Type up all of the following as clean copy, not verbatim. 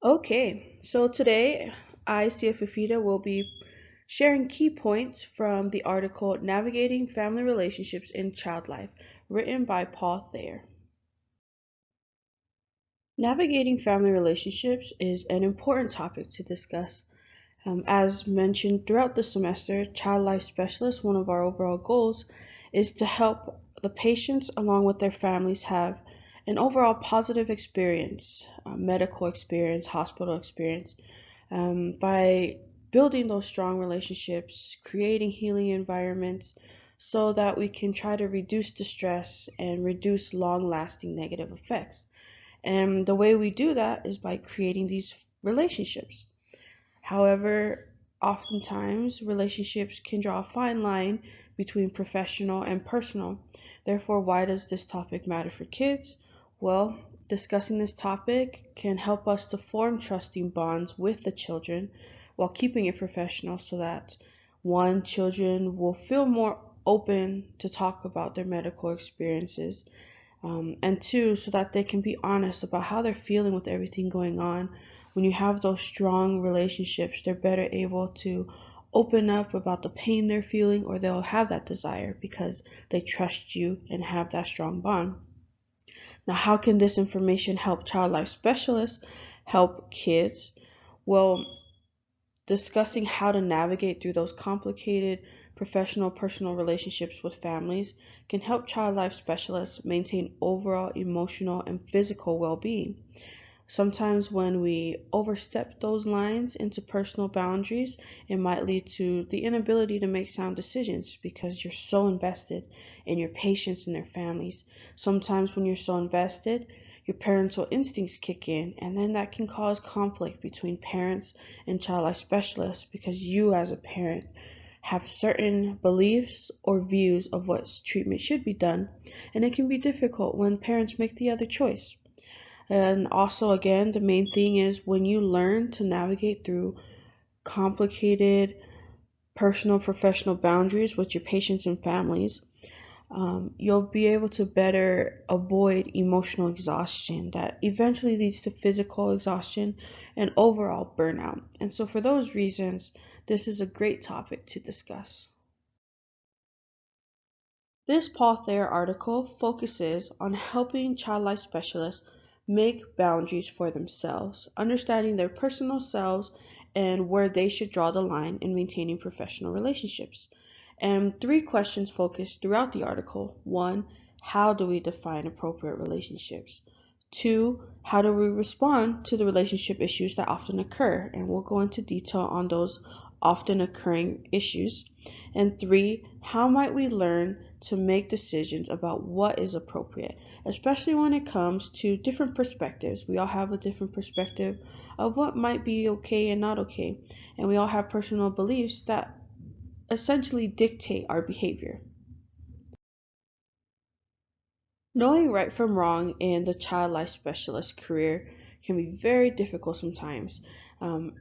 Okay, so today I, CF Afida, will be sharing key points from the article Navigating Family Relationships in Child Life, written by Paul Thayer. Navigating family relationships is an important topic to discuss. As mentioned throughout the semester, Child Life Specialist, one of our overall goals, is to help the patients along with their families have an overall positive experience, medical experience, hospital experience, by building those strong relationships, creating healing environments so that we can try to reduce the stress and reduce long lasting negative effects. And the way we do that is by creating these relationships. However, oftentimes relationships can draw a fine line between professional and personal. Therefore, why does this topic matter for kids? Well, discussing this topic can help us to form trusting bonds with the children while keeping it professional so that one, children will feel more open to talk about their medical experiences, and two, so that they can be honest about how they're feeling with everything going on. When you have those strong relationships, they're better able to open up about the pain they're feeling, or they'll have that desire because they trust you and have that strong bond. Now, how can this information help child life specialists help kids? Well, discussing how to navigate through those complicated professional personal relationships with families can help child life specialists maintain overall emotional and physical well-being. Sometimes when we overstep those lines into personal boundaries, it might lead to the inability to make sound decisions because you're so invested in your patients and their families. Sometimes when you're so invested, your parental instincts kick in, and then that can cause conflict between parents and child life specialists because you, as a parent, have certain beliefs or views of what treatment should be done, and it can be difficult when parents make the other choice. And also, again, the main thing is when you learn to navigate through complicated personal professional boundaries with your patients and families, you'll be able to better avoid emotional exhaustion that eventually leads to physical exhaustion and overall burnout. And so, for those reasons, this is a great topic to discuss. This Paul Thayer article focuses on helping child life specialists make boundaries for themselves, understanding their personal selves and where they should draw the line in maintaining professional relationships. And three questions focus throughout the article. One, how do we define appropriate relationships? Two, how do we respond to the relationship issues that often occur? And we'll go into detail on those often occurring issues. And three, how might we learn to make decisions about what is appropriate, especially when it comes to different perspectives. We all have a different perspective of what might be okay and not okay, and we all have personal beliefs that essentially dictate our behavior. Knowing right from wrong in the child life specialist career can be very difficult sometimes.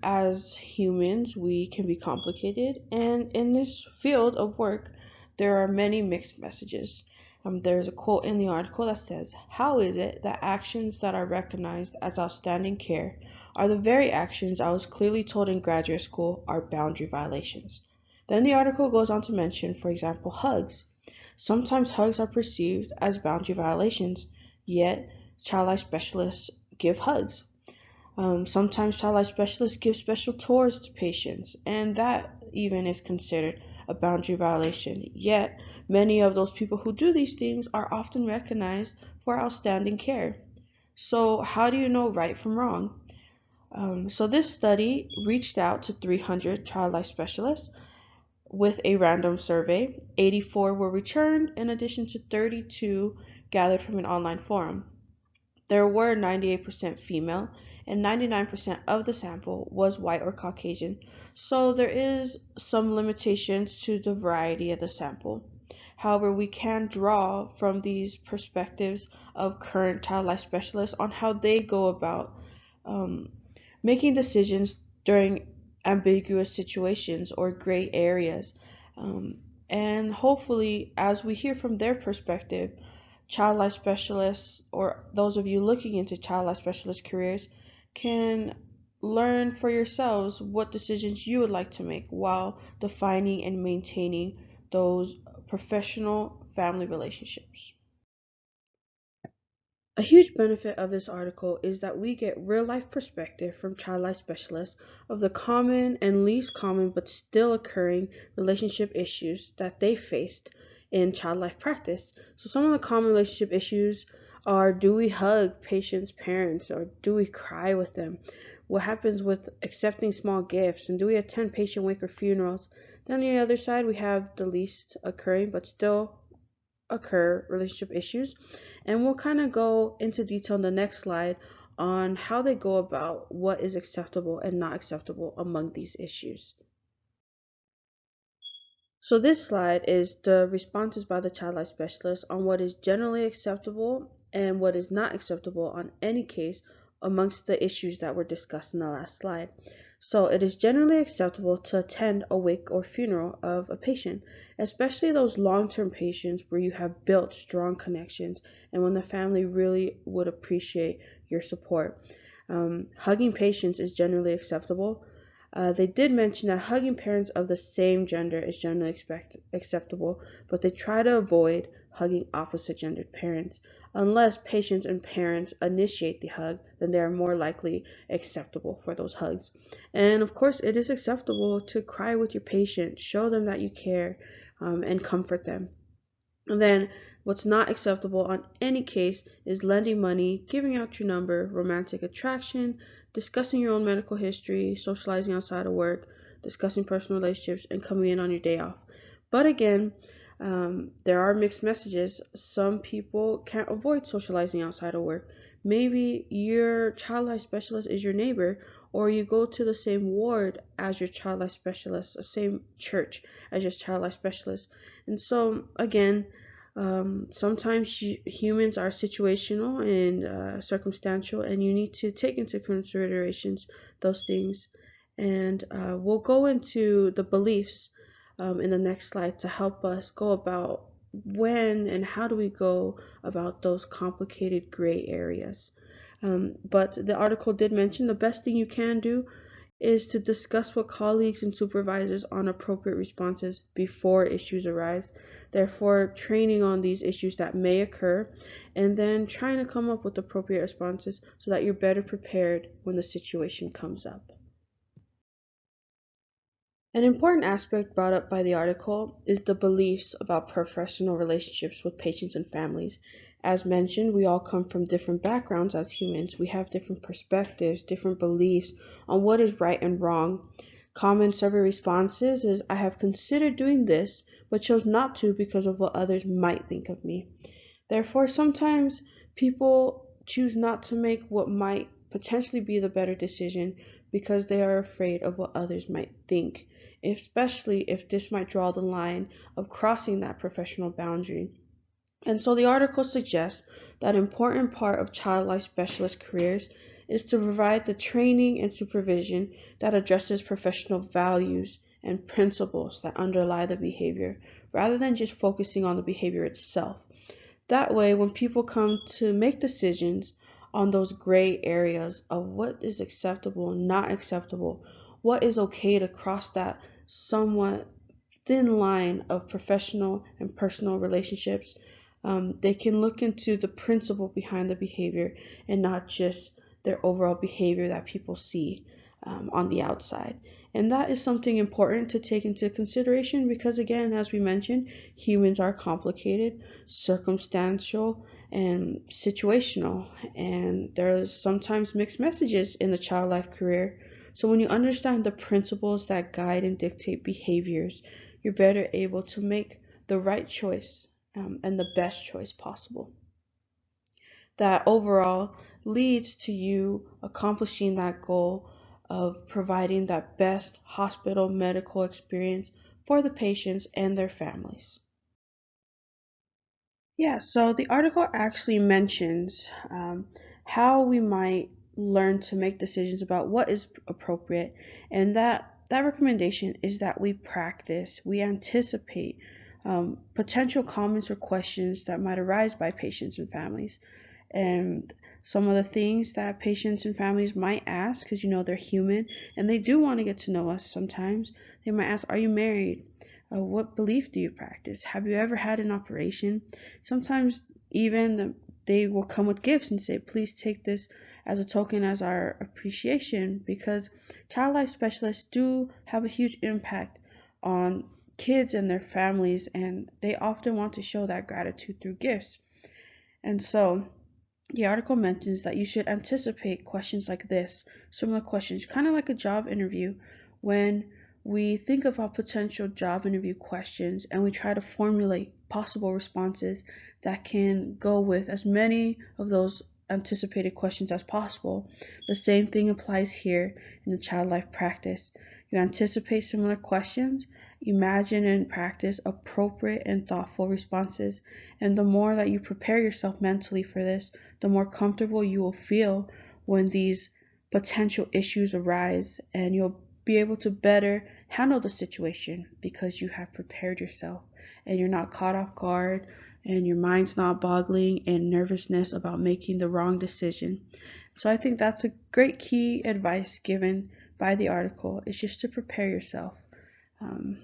As humans, we can be complicated, and in this field of work, there are many mixed messages. There's a quote in the article that says, "How is it that actions that are recognized as outstanding care are the very actions I was clearly told in graduate school are boundary violations?" Then the article goes on to mention, for example, hugs. Sometimes hugs are perceived as boundary violations, yet child life specialists give hugs. Sometimes child life specialists give special tours to patients, and that even is considered a boundary violation. Yet, many of those people who do these things are often recognized for outstanding care. So, how do you know right from wrong? So, this study reached out to 300 child life specialists with a random survey. 84 were returned, in addition to 32 gathered from an online forum. There were 98% female, and 99% of the sample was white or Caucasian, so there is some limitations to the variety of the sample. However, we can draw from these perspectives of current child life specialists on how they go about um, making decisions during ambiguous situations or gray areas. Um, and hopefully, as we hear from their perspective, child life specialists or those of you looking into child life specialist careers can learn for yourselves what decisions you would like to make while defining and maintaining those professional family relationships. A huge benefit of this article is that we get real-life perspective from child life specialists of the common and least common but still occurring relationship issues that they faced in child life practice. So some of the common relationship issues are: do we hug patients' parents, or do we cry with them? What happens with accepting small gifts, and do we attend patient wake or funerals? Then on the other side, we have the least occurring but still occur relationship issues, and we'll kind of go into detail in the next slide on how they go about what is acceptable and not acceptable among these issues. So this slide is the responses by the child life specialist on what is generally acceptable and what is not acceptable on any case amongst the issues that were discussed in the last slide. So it is generally acceptable to attend a wake or funeral of a patient, especially those long-term patients where you have built strong connections and when the family really would appreciate your support. Hugging patients is generally acceptable. They did mention that hugging parents of the same gender is generally acceptable, but they try to avoid hugging opposite gendered parents. Unless patients and parents initiate the hug, then they are more likely acceptable for those hugs. And of course, it is acceptable to cry with your patient, show them that you care, and comfort them. And then what's not acceptable on any case is lending money, giving out your number, romantic attraction, discussing your own medical history, socializing outside of work, discussing personal relationships, and coming in on your day off. But again, there are mixed messages. Some people can't avoid socializing outside of work. Maybe your child life specialist is your neighbor, or you go to the same ward as your child life specialist, the same church as your child life specialist. And so, again, sometimes humans are situational and circumstantial, and you need to take into considerations those things. And we'll go into the beliefs in the next slide to help us go about when and how do we go about those complicated gray areas. But the article did mention the best thing you can do is to discuss with colleagues and supervisors on appropriate responses before issues arise, therefore training on these issues that may occur, and then trying to come up with appropriate responses so that you're better prepared when the situation comes up. An important aspect brought up by the article is the beliefs about professional relationships with patients and families. As mentioned, we all come from different backgrounds as humans. We have different perspectives, different beliefs on what is right and wrong. Common survey responses is: I have considered doing this, but chose not to because of what others might think of me. Therefore, sometimes people choose not to make what might potentially be the better decision because they are afraid of what others might think, especially if this might draw the line of crossing that professional boundary. And so the article suggests that an important part of child life specialist careers is to provide the training and supervision that addresses professional values and principles that underlie the behavior, rather than just focusing on the behavior itself. That way, when people come to make decisions on those gray areas of what is acceptable and not acceptable, what is okay to cross that somewhat thin line of professional and personal relationships, they can look into the principle behind the behavior and not just their overall behavior that people see on the outside. And that is something important to take into consideration because, again, as we mentioned, humans are complicated, circumstantial, and situational. And there's sometimes mixed messages in the child life career. So when you understand the principles that guide and dictate behaviors, you're better able to make the right choice and the best choice possible. That overall leads to you accomplishing that goal of providing that best hospital medical experience for the patients and their families. Yeah, so the article actually mentions how we might learn to make decisions about what is appropriate, and that recommendation is that we anticipate potential comments or questions that might arise by patients and families. And some of the things that patients and families might ask, because they're human and they do want to get to know us sometimes. They might ask, are you married? What belief do you practice? Have you ever had an operation? Sometimes even they will come with gifts and say, please take this as a token, as our appreciation, because child life specialists do have a huge impact on kids and their families, and they often want to show that gratitude through gifts. And so the article mentions that you should anticipate questions like this, similar questions, kind of like a job interview. When we think of our potential job interview questions and we try to formulate possible responses that can go with as many of those anticipated questions as possible, the same thing applies here in the child life practice. You anticipate similar questions, imagine and practice appropriate and thoughtful responses, and the more that you prepare yourself mentally for this, the more comfortable you will feel when these potential issues arise, and you'll be able to better handle the situation because you have prepared yourself and you're not caught off guard and your mind's not boggling in nervousness about making the wrong decision. So I think that's a great key advice given by the article, is just to prepare yourself. Um,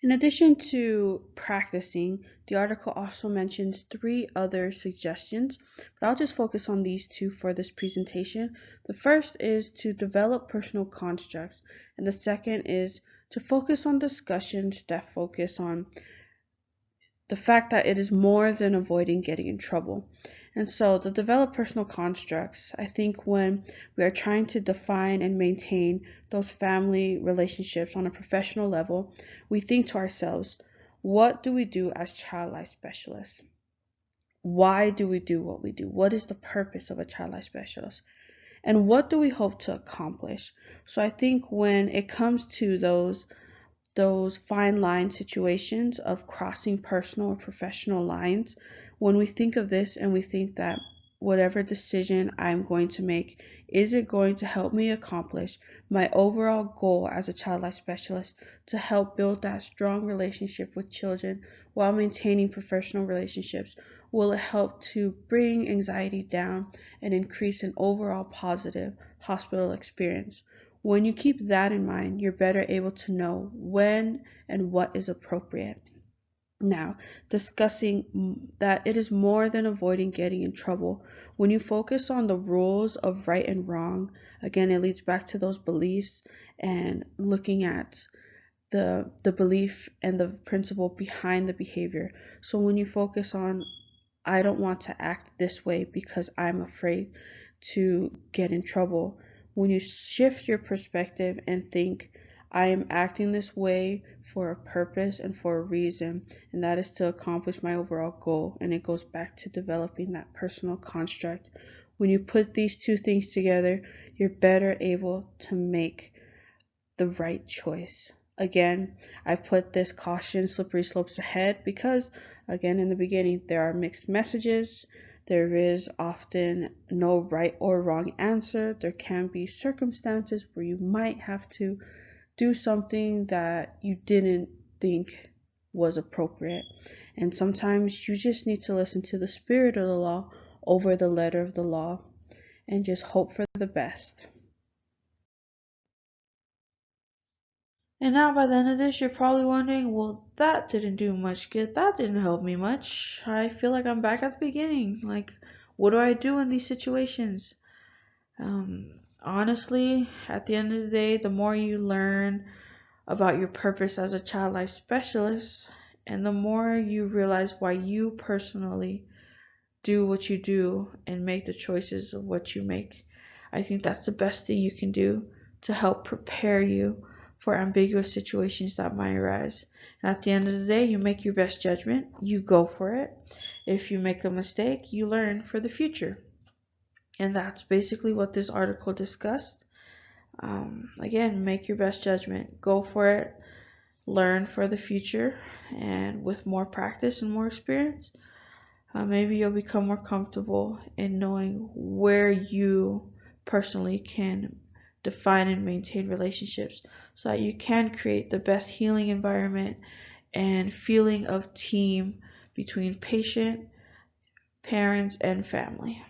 In addition to practicing, the article also mentions 3 other suggestions, but I'll just focus on these 2 for this presentation. The first is to develop personal constructs, and the second is to focus on discussions that focus on the fact that it is more than avoiding getting in trouble. And so the develop personal constructs, I think when we are trying to define and maintain those family relationships on a professional level, we think to ourselves, what do we do as child life specialists? Why do we do what we do? What is the purpose of a child life specialist? And what do we hope to accomplish? So I think when it comes to those fine line situations of crossing personal or professional lines, when we think of this and we think that whatever decision I'm going to make, is it going to help me accomplish my overall goal as a child life specialist to help build that strong relationship with children while maintaining professional relationships? Will it help to bring anxiety down and increase an overall positive hospital experience? When you keep that in mind, you're better able to know when and what is appropriate. Now, discussing that it is more than avoiding getting in trouble. When you focus on the rules of right and wrong, again, it leads back to those beliefs and looking at the belief and the principle behind the behavior. So when you focus on, I don't want to act this way because I'm afraid to get in trouble. When you shift your perspective and think, I am acting this way for a purpose and for a reason, and that is to accomplish my overall goal, and it goes back to developing that personal construct. When you put these 2 things together, you're better able to make the right choice. Again, I put this caution, slippery slopes ahead because, again, in the beginning, there are mixed messages. There is often no right or wrong answer. There can be circumstances where you might have to do something that you didn't think was appropriate. And sometimes you just need to listen to the spirit of the law over the letter of the law and just hope for the best. And now by the end of this, you're probably wondering, well, that didn't do much good. That didn't help me much. I feel like I'm back at the beginning. Like, what do I do in these situations? Honestly, at the end of the day, the more you learn about your purpose as a child life specialist, and the more you realize why you personally do what you do and make the choices of what you make, I think that's the best thing you can do to help prepare you for ambiguous situations that might arise. And at the end of the day, you make your best judgment, you go for it. If you make a mistake, you learn for the future. And that's basically what this article discussed. Again, make your best judgment, go for it, learn for the future, and with more practice and more experience, maybe you'll become more comfortable in knowing where you personally can define and maintain relationships so that you can create the best healing environment and feeling of team between patient, parents, and family.